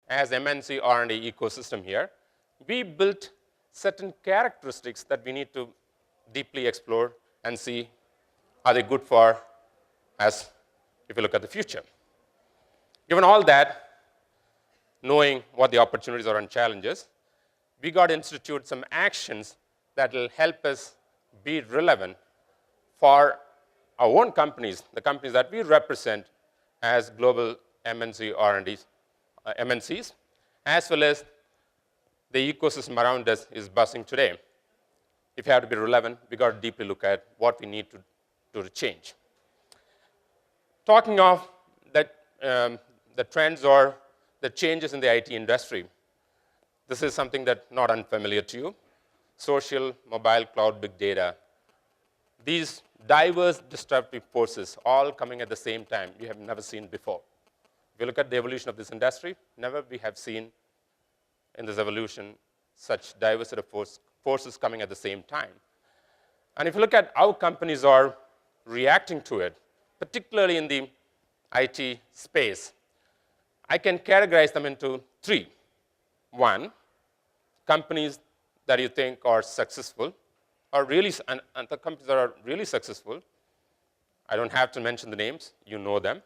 as MNC R&D ecosystem here, we built certain characteristics that we need to deeply explore and see are they good for us if you look at the future. Given all that, knowing what the opportunities are and challenges, we got to institute some actions that will help us be relevant for our own companies, the companies that we represent as global MNC R&Ds, MNCs, as well as the ecosystem around us is buzzing today. If you have to be relevant, we got to deeply look at what we need to do to change. Talking of that, the trends or the changes in the IT industry, this is something that's not unfamiliar to you. Social, mobile, cloud, big data. These diverse disruptive forces all coming at the same time we have never seen before. If you look at the evolution of this industry, never we have seen in this evolution such diverse set of forces coming at the same time. And if you look at how companies are reacting to it, particularly in the IT space, I can categorize them into three. One, companies that you think are successful, are really, and the companies that are really successful. I don't have to mention the names, you know them.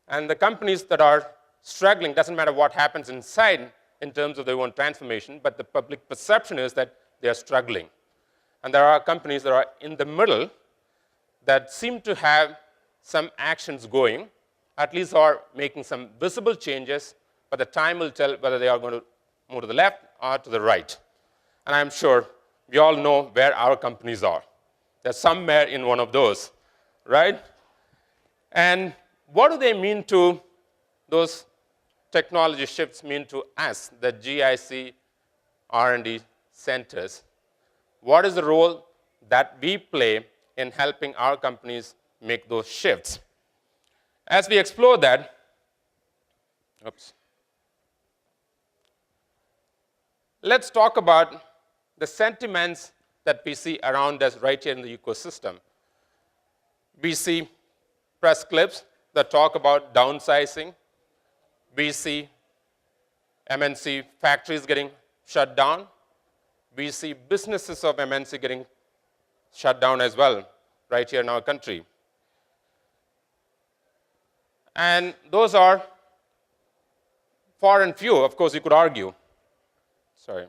And the companies that are struggling, doesn't matter what happens inside in terms of their own transformation, but the public perception is that they are struggling. And there are companies that are in the middle that seem to have some actions going, at least are making some visible changes, but the time will tell whether they are going to move to the left or to the right. And I'm sure we all know where our companies are. They're somewhere in one of those, right? And what do they mean to those technology shifts mean to us, the GIC R&D centers? What is the role that we play in helping our companies make those shifts? As we explore that, let's talk about the sentiments that we see around us right here in the ecosystem. We see press clips that talk about downsizing. We see MNC factories getting shut down. We see businesses of MNC getting shut down as well, right here in our country. And those are far and few, of course, you could argue. Sorry.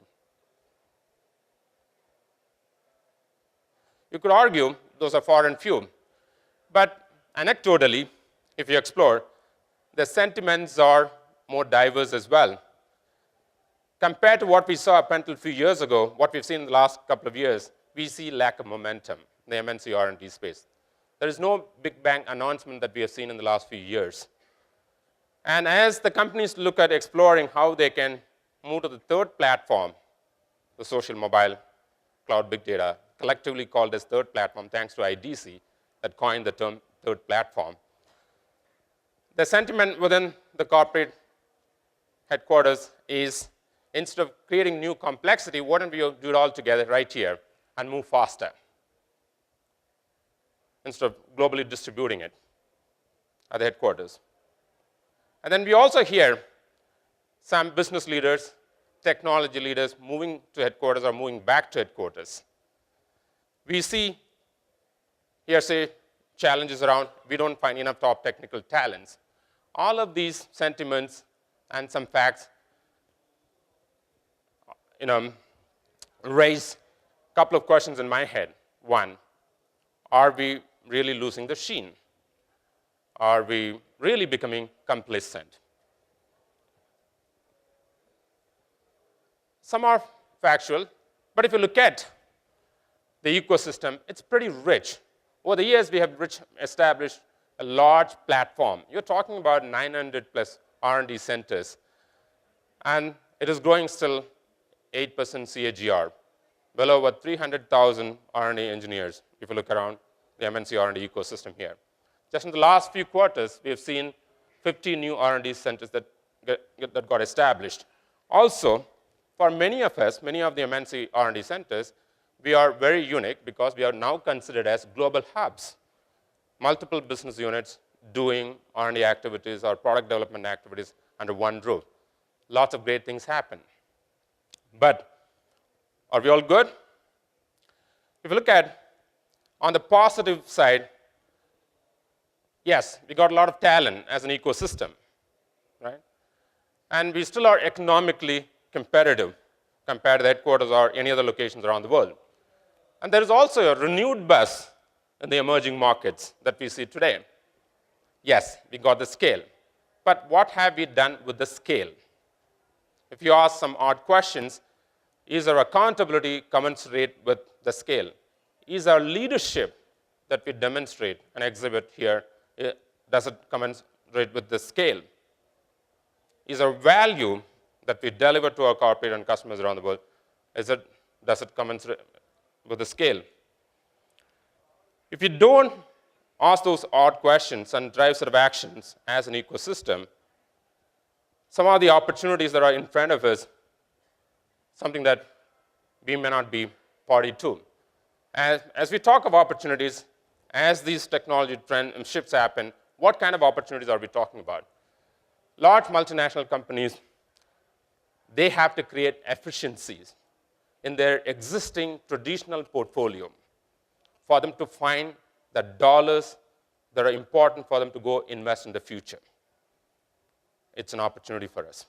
You could argue those are far and few. But anecdotally, if you explore, the sentiments are more diverse as well. Compared to what we saw up until a few years ago, what we've seen in the last couple of years, we see lack of momentum in the MNC R&D space. There is no big bang announcement that we have seen in the last few years. And as the companies look at exploring how they can move to the third platform, the social, mobile, cloud, big data, collectively called as third platform, thanks to IDC, that coined the term third platform. The sentiment within the corporate headquarters is, instead of creating new complexity, why don't we do it all together right here and move faster, instead of globally distributing it at the headquarters. And then we also hear some business leaders, technology leaders moving to headquarters or moving back to headquarters. We see here, say, challenges around we don't find enough top technical talents. All of these sentiments and some facts raise a couple of questions in my head. One, are we really losing the sheen? Are we really becoming complacent? Some are factual, but if you look at the ecosystem, it's pretty rich. Over the years, we have established a large platform. You're talking about 900 plus R&D centers, and it is growing still 8% CAGR, well over 300,000 R&D engineers, if you look around the MNC R&D ecosystem here. Just in the last few quarters, we have seen 50 new R&D centers that got established. Also, for many of us, many of the MNC R&D centers, we are very unique because we are now considered as global hubs. Multiple business units doing R&D activities or product development activities under one roof. lots of great things happen. But are we all good? If you look at on the positive side, yes, we got a lot of talent as an ecosystem, right? And we still are economically competitive compared to the headquarters or any other locations around the world. And there is also a renewed buzz in the emerging markets that we see today. Yes, we got the scale. But what have we done with the scale? If you ask some odd questions, is our accountability commensurate with the scale? Is our leadership that we demonstrate and exhibit here, does it commensurate with the scale? Is our value that we deliver to our corporate and customers around the world, does it commensurate with the scale? If you don't ask those odd questions and drive set of actions as an ecosystem, some of the opportunities that are in front of us, something that we may not be party to. As we talk of opportunities, as these technology trend shifts happen, what kind of opportunities are we talking about? Large multinational companies, they have to create efficiencies in their existing traditional portfolio for them to find the dollars that are important for them to go invest in the future. It's an opportunity for us.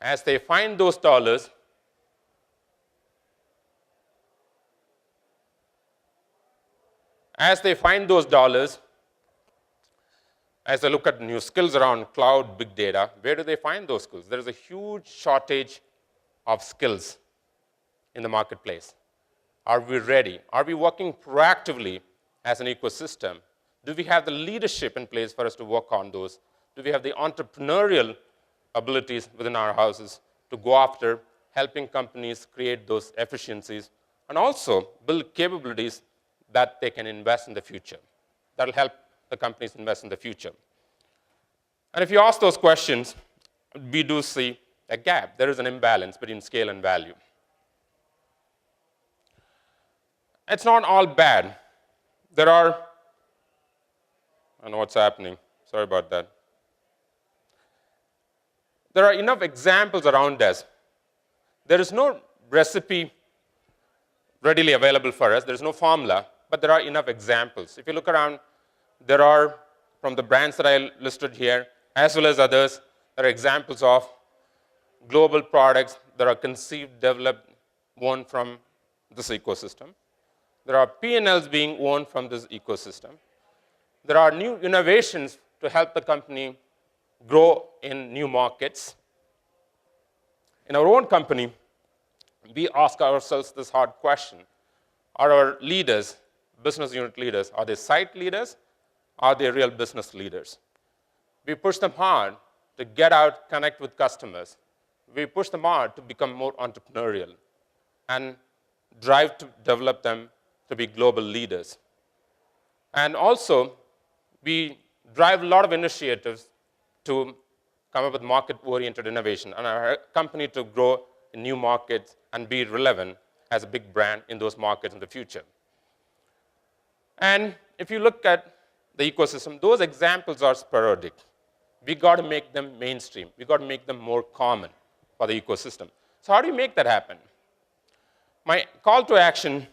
As they find those dollars, as they look at new skills around cloud, big data, where do they find those skills? There is a huge shortage of skills in the marketplace. Are we ready? Are we working proactively as an ecosystem? Do we have the leadership in place for us to work on those? Do we have the entrepreneurial abilities within our houses to go after helping companies create those efficiencies and also build capabilities that they can invest in the future? That will help the companies invest in the future. And if you ask those questions, we do see a gap. There is an imbalance between scale and value. It's not all bad. I don't know what's happening. Sorry about that. There are enough examples around us. There is no recipe readily available for us. There is no formula, but there are enough examples. If you look around, there are, from the brands that I listed here, as well as others, there are examples of global products that are conceived, developed, won from this ecosystem. There are P&Ls being won from this ecosystem. There are new innovations to help the company grow in new markets. In our own company, we ask ourselves this hard question. Are our leaders, business unit leaders, are they site leaders? Are they real business leaders? We push them hard to get out, connect with customers. We push them hard to become more entrepreneurial and drive to develop them to be global leaders. And also, we drive a lot of initiatives to come up with market-oriented innovation and our company to grow in new markets and be relevant as a big brand in those markets in the future. And if you look at the ecosystem, those examples are sporadic. We got to make them mainstream. We got to make them more common for the ecosystem. So how do you make that happen? My call to action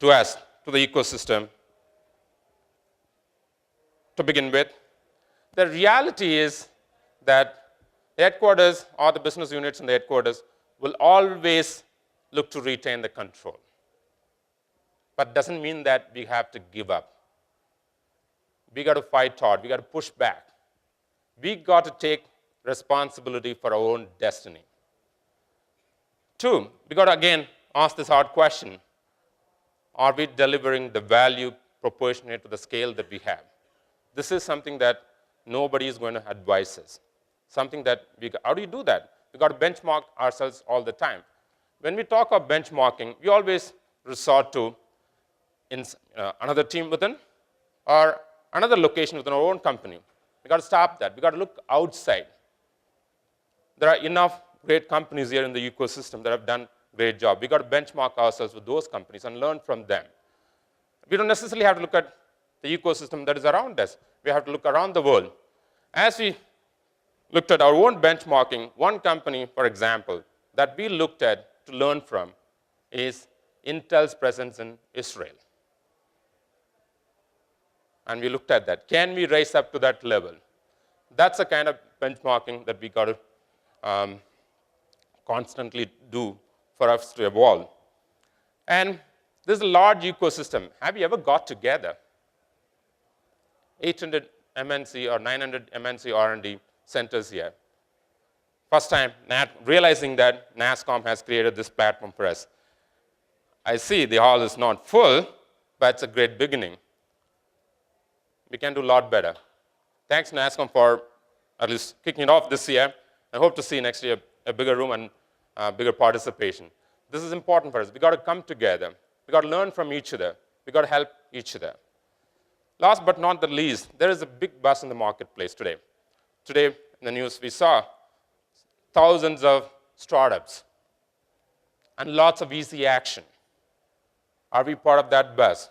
to us, to the ecosystem, to begin with, the reality is that the headquarters or the business units in the headquarters will always look to retain the control. But doesn't mean that we have to give up. We got to fight hard. We got to push back. We got to take responsibility for our own destiny. Two, we got to again ask this hard question. Are we delivering the value proportionate to the scale that we have? This is something that nobody is going to advise us. Something that how do you do that? We got to benchmark ourselves all the time. When we talk of benchmarking, we always resort to another team within or another location within our own company. We got to stop that. We got to look outside. There are enough great companies here in the ecosystem that have done a great job. We got to benchmark ourselves with those companies and learn from them. We don't necessarily have to look at the ecosystem that is around us. We have to look around the world. As we looked at our own benchmarking. One company, for example, that we looked at to learn from is Intel's presence in Israel. And we looked at that. Can we rise up to that level? That's the kind of benchmarking that we got to constantly do for us to evolve. And this is a large ecosystem. Have you ever got together 800 MNC or 900 MNC R&D centers here? First time realizing that NASSCOM has created this platform for us. I see the hall is not full, but it's a great beginning. We can do a lot better. Thanks, NASSCOM, for at least kicking it off this year. I hope to see next year a bigger room and bigger participation. This is important for us. We got to come together. We got to learn from each other. We got to help each other. Last but not the least, there is a big buzz in the marketplace today. Today, in the news, we saw thousands of startups and lots of easy action. Are we part of that buzz?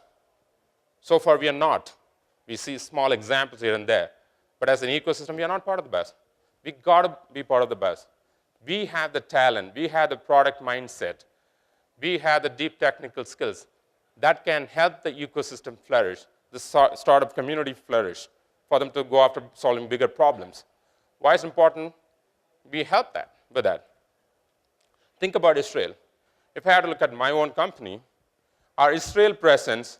So far, we are not. We see small examples here and there. But as an ecosystem, we are not part of the buzz. We got to be part of the buzz. We have the talent. We have the product mindset. We have the deep technical skills that can help the ecosystem flourish, the startup community flourish, for them to go after solving bigger problems. Why is it important? We help that with that. Think about Israel. If I had to look at my own company, our Israel presence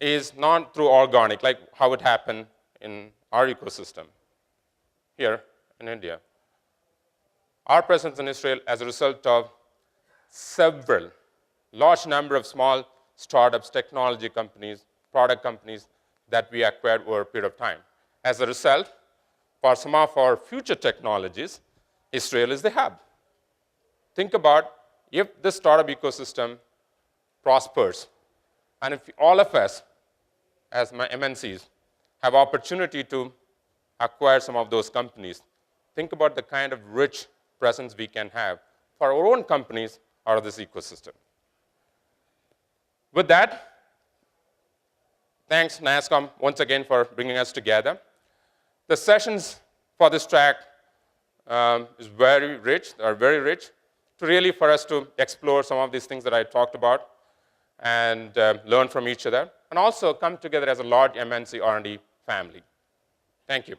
is not through organic, like how it happened in our ecosystem here in India. Our presence in Israel as a result of several, large number of small startups, technology companies, product companies that we acquired over a period of time. As a result, for some of our future technologies, Israel is the hub. Think about if this startup ecosystem prospers, and if all of us, as my MNCs, have opportunity to acquire some of those companies, think about the kind of rich presence we can have for our own companies out of this ecosystem. With that, thanks, NASSCOM, once again for bringing us together. The sessions for this track is very rich, to really for us to explore some of these things that I talked about and learn from each other, and also come together as a large MNC R&D family. Thank you.